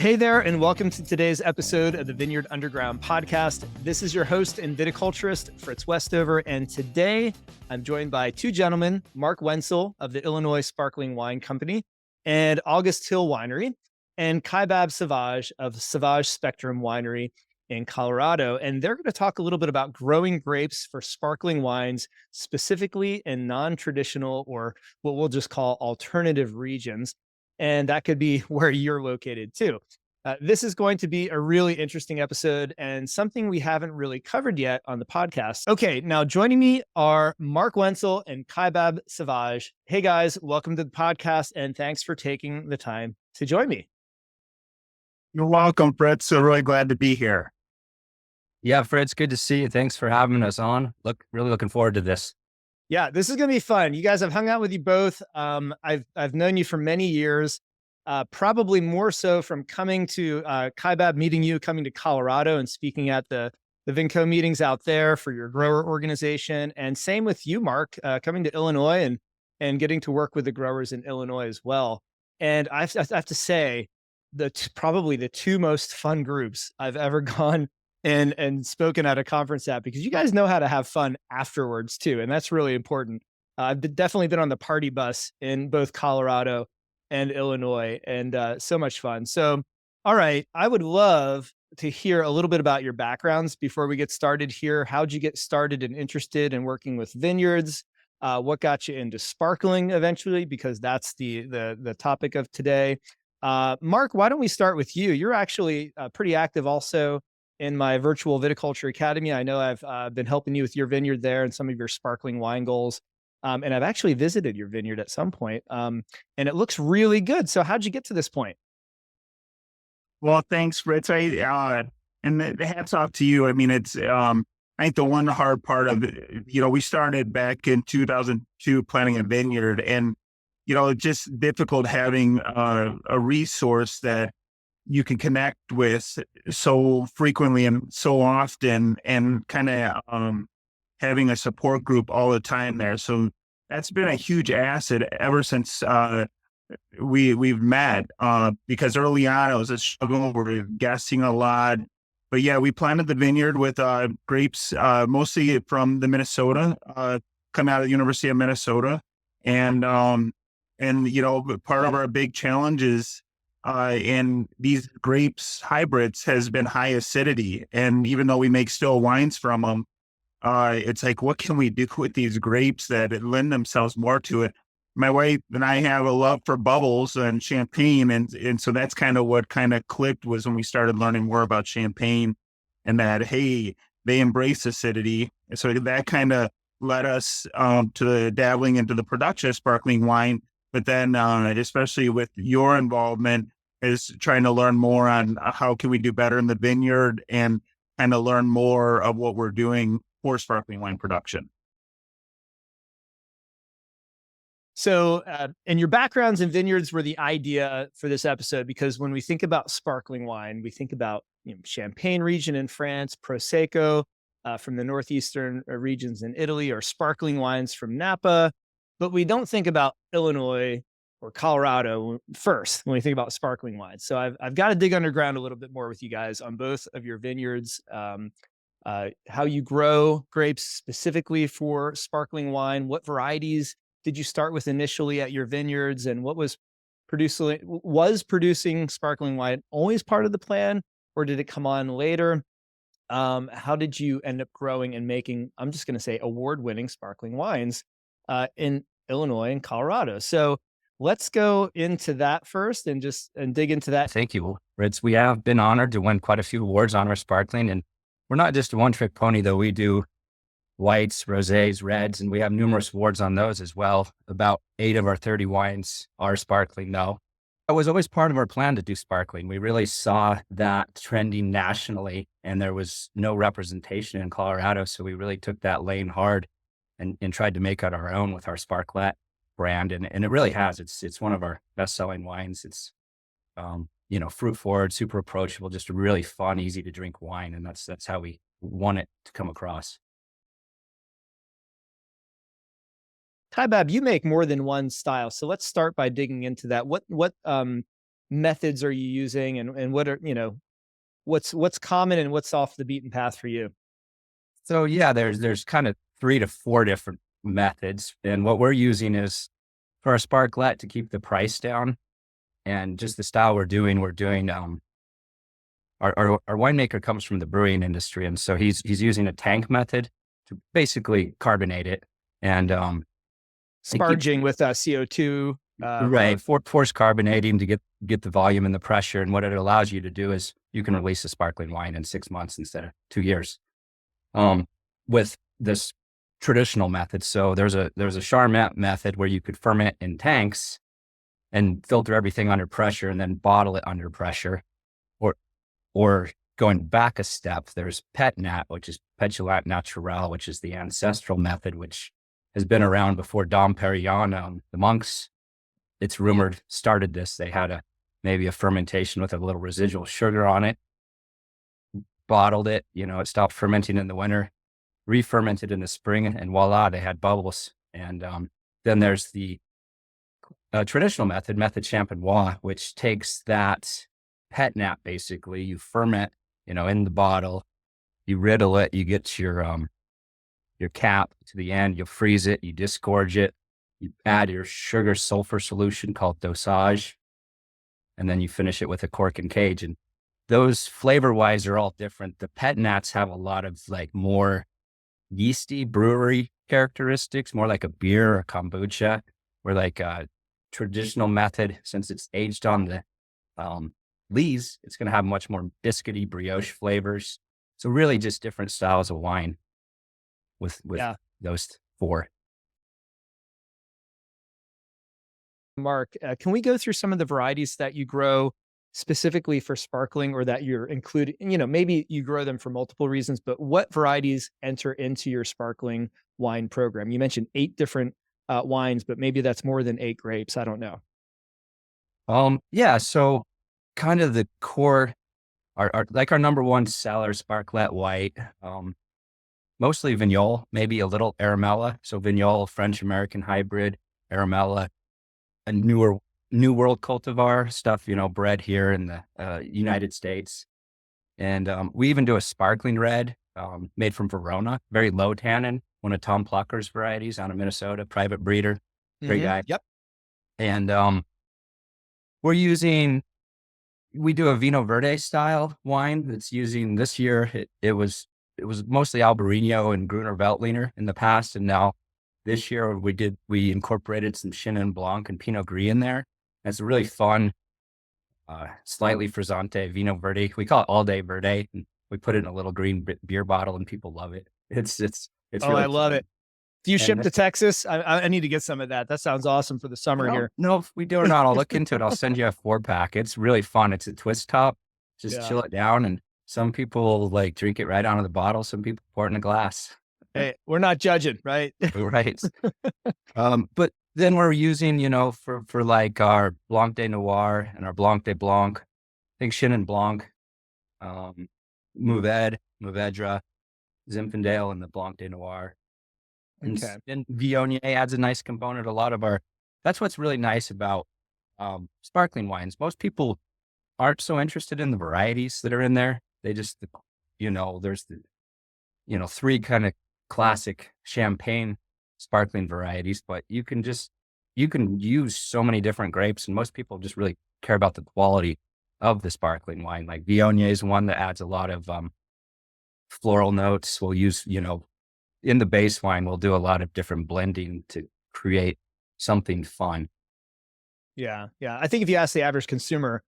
Hey there, and welcome to today's episode of the Vineyard Underground podcast. This is your host and viticulturist, Fritz Westover, and today I'm joined by two gentlemen, Mark Wenzel of the Illinois Sparkling Wine Company and August Hill Winery, and Kaibab Sauvage of Sauvage Spectrum Winery in Colorado. And they're going to talk a little bit about growing grapes for sparkling wines, specifically in non-traditional or what we'll just call alternative regions. And that could be where you're located too. This is going to be a really interesting episode and something we haven't really covered yet on the podcast. Okay, now joining me are Mark Wenzel and Kaibab Sauvage. Hey guys, welcome to the podcast and thanks for taking the time to join me. You're welcome, Fritz. So really glad to be here. Yeah, Fritz, good to see you. Thanks for having us on. Really looking forward to this. Yeah, this is going to be fun. You guys, I've hung out with you both. I've known you for many years, probably more so from coming to Kaibab, meeting you, coming to Colorado and speaking at the Vinco meetings out there for your grower organization. And same with you, Mark, coming to Illinois and getting to work with the growers in Illinois as well. And I have to say, probably the two most fun groups I've ever gone and spoken at a conference at, because you guys know how to have fun afterwards too. And that's really important. I've definitely been on the party bus in both Colorado and Illinois and so much fun. So, all right, I would love to hear a little bit about your backgrounds before we get started here. How'd you get started and interested in working with vineyards? What got you into sparkling eventually? Because that's the topic of today. Mark, why don't we start with you? You're actually pretty active also in my virtual viticulture academy. I know I've been helping you with your vineyard there and some of your sparkling wine goals. And I've actually visited your vineyard at some point. And it looks really good. So how'd you get to this point? Well, thanks, Fritz. And the hats off to you. I mean, it's, I think the one hard part of it, we started back in 2002 planting a vineyard and, it's just difficult having a resource that you can connect with so frequently and so often and kind of having a support group all the time there. So that's been a huge asset ever since we've met because early on it was a struggle. We were guessing a lot. But yeah, we planted the vineyard with grapes mostly from the Minnesota, come out of the University of Minnesota. And part of our big challenge is in these grapes hybrids has been high acidity. And even though we make still wines from them, it's like, what can we do with these grapes that lend themselves more to it? My wife and I have a love for bubbles and champagne. And so that's kind of what kind of clicked was when we started learning more about champagne and that, hey, they embrace acidity. So that kind of led us to dabbling into the production of sparkling wine. But then, especially with your involvement, is trying to learn more on how can we do better in the vineyard and kind of learn more of what we're doing for sparkling wine production. So, and your backgrounds in vineyards were the idea for this episode, because when we think about sparkling wine, we think about Champagne region in France, Prosecco from the northeastern regions in Italy, or sparkling wines from Napa. But we don't think about Illinois or Colorado first when we think about sparkling wines. So I've got to dig underground a little bit more with you guys on both of your vineyards, how you grow grapes specifically for sparkling wine, what varieties did you start with initially at your vineyards, and what was producing sparkling wine always part of the plan, or did it come on later? How did you end up growing and making, I'm just going to say, award-winning sparkling wines in Illinois and Colorado? So let's go into that first and dig into that. Thank you, Fritz. We have been honored to win quite a few awards on our sparkling, and we're not just a one-trick pony, though. We do whites, rosés, reds, and we have numerous awards on those as well. About 8 of our 30 wines are sparkling, though. It was always part of our plan to do sparkling. We really saw that trending nationally, and there was no representation in Colorado, so we really took that lane hard and tried to make it our own with our Sparklet brand. And it really has. It's one of our best-selling wines. It's, fruit forward, super approachable, just a really fun, easy to drink wine. And that's how we want it to come across. Kaibab, you make more than one style. So let's start by digging into that. What methods are you using, and what are, what's common and what's off the beaten path for you? So yeah, there's kind of 3 to 4 different methods. And what we're using is for our sparklet to keep the price down, and just the style we're doing, our winemaker comes from the brewing industry. And so he's using a tank method to basically carbonate it. And, Sparging with CO2. Right. Force carbonating to get the volume and the pressure. And what it allows you to do is you can release a sparkling wine in 6 months instead of 2 years. With this traditional method. So there's a Charmat method where you could ferment in tanks and filter everything under pressure and then bottle it under pressure. Or going back a step, there's pet nat, which is pétillant naturel, which is the ancestral method, which has been around before Dom Perignon. The monks, it's rumored, started this. They had maybe a fermentation with a little residual sugar on it, bottled it, it stopped fermenting in the winter, re-fermented in the spring, and voila, they had bubbles. And then there's the traditional method champenois, which takes that pet nat, basically. You ferment, in the bottle, you riddle it, you get your cap to the end, you freeze it, you disgorge it, you add your sugar sulfur solution called dosage, and then you finish it with a cork and cage. And those flavor-wise are all different. The pet nats have a lot of more yeasty brewery characteristics, more like a beer or kombucha, where a traditional method, since it's aged on the lees, it's going to have much more biscuity brioche flavors. So really just different styles of wine with those 4. Mark, can we go through some of the varieties that you grow specifically for sparkling, or that you're including? Maybe you grow them for multiple reasons, but what varieties enter into your sparkling wine program? You mentioned 8 different wines, but maybe that's more than 8 grapes. I don't know. Yeah. So kind of the core, our number one seller, sparklet white, mostly Vignoles, maybe a little Aramella. So Vignoles, French-American hybrid, Aramella, a New World cultivar stuff, bred here in the United States. And we even do a sparkling red made from Verona, very low tannin, one of Tom Plucker's varieties out of Minnesota, private breeder, great guy. Yep. And we do a Vino Verde style wine that's using this year. It was mostly Albarino and Gruner Veltliner in the past. And now this year we incorporated some Chenin Blanc and Pinot Gris in there. It's a really fun, slightly frizzante Vino Verde. We call it All Day Verde. And we put it in a little green beer bottle and people love it. It's really I love fun. it. Do you ship to Texas? I need to get some of that. That sounds awesome for the summer here. No, if we do or not, I'll look into it. I'll send you a 4-pack. It's really fun. It's a twist top. Just chill it down. And some people drink it right out of the bottle. Some people pour it in a glass. Hey, we're not judging, right? Right. But then we're using, for our Blanc de Noir and our Blanc de Blanc, I think Chenin Blanc, Mourvedre, Zinfandel, and the Blanc de Noir. Okay. And Viognier adds a nice component. That's what's really nice about sparkling wines. Most people aren't so interested in the varieties that are in there. They just, there's the, 3 kind of classic champagne sparkling varieties, but you can use so many different grapes, and most people just really care about the quality of the sparkling wine. Like Viognier is one that adds a lot of floral notes. We'll use, in the base wine, we'll do a lot of different blending to create something fun. Yeah. I think if you ask the average consumer,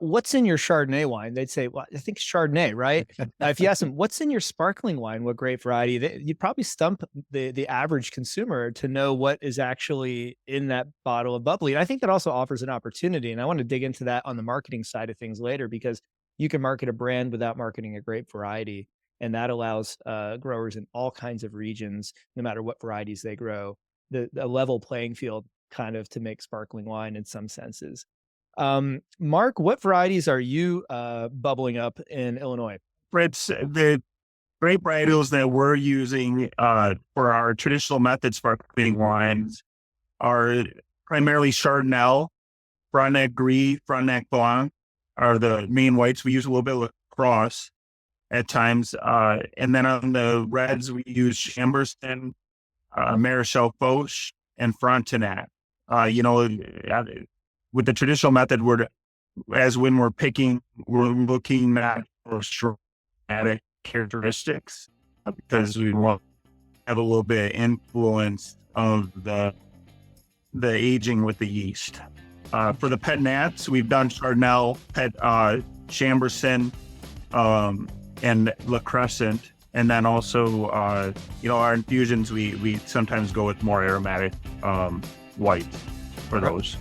what's in your Chardonnay wine? They'd say, well, I think Chardonnay, right? If you ask them, what's in your sparkling wine, what grape variety, you'd probably stump the average consumer to know what is actually in that bottle of bubbly. And I think that also offers an opportunity. And I want to dig into that on the marketing side of things later, because you can market a brand without marketing a grape variety. And that allows growers in all kinds of regions, no matter what varieties they grow, the level playing field kind of to make sparkling wine in some senses. Mark, what varieties are you bubbling up in Illinois? Fritz, the grape varietals that we're using for our traditional methods sparkling wines are primarily Chardonnay, Frontenac Gris, Frontenac Blanc are the main whites. We use a little bit of Cross at times. And then on the reds, we use Chambourcin, Marichal Foch, and Frontenac. With the traditional method, when we're picking, we're looking at for dramatic characteristics because we want to have a little bit of influence of the aging with the yeast. For the Pet Nats, we've done Chardonnay, Chambourcin, and La Crescent. And then also, our infusions, we sometimes go with more aromatic white for those.